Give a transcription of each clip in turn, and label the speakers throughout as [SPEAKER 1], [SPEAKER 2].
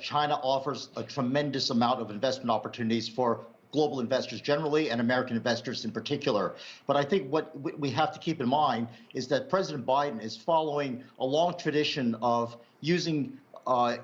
[SPEAKER 1] China offers a tremendous amount of investment opportunities for global investors generally and American investors in particular. But I think what we have to keep in mind is that President Biden is following a long tradition of using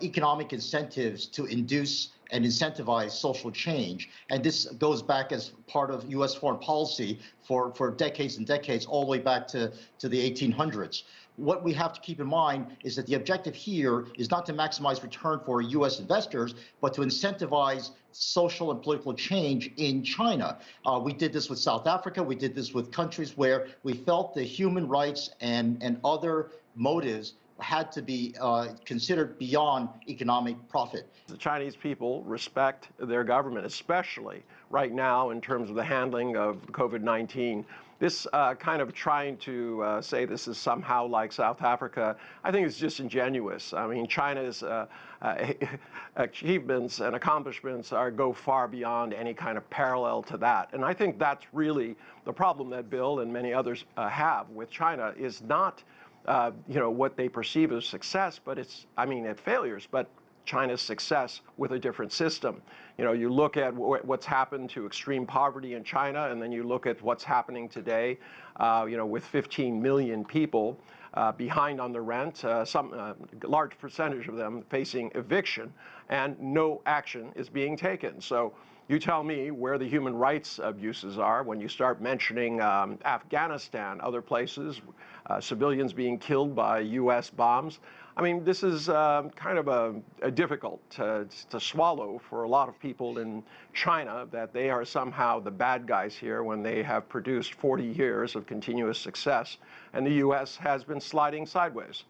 [SPEAKER 1] economic incentives to induce and incentivize social change. And this goes back as part of U.S. foreign policy for decades and decades, all the way back to the 1800s. What we have to keep in mind is that the objective here is not to maximize return for U.S. investors, but to incentivize social and political change in China. We did this with South Africa. We did this with countries where we felt the human rights and other motives had to be considered beyond economic profit.
[SPEAKER 2] The Chinese people respect their government, especially right now in terms of the handling of COVID-19. This kind of trying to say this is somehow like South Africa, I think it's disingenuous. I mean, China's achievements and accomplishments go far beyond any kind of parallel to that. And I think that's really the problem that Bill and many others have with China is not what they perceive as success, but it's, failures, but China's success with a different system. You look at what's happened to extreme poverty in China, and then you look at what's happening today, with 15 million people behind on the rent, some large percentage of them facing eviction, and no action is being taken. So you tell me where the human rights abuses are when you start mentioning Afghanistan, other places, civilians being killed by U.S. bombs. I mean, this is kind of difficult to swallow for a lot of people in China, that they are somehow the bad guys here when they have produced 40 years of continuous success, and the U.S. has been sliding sideways.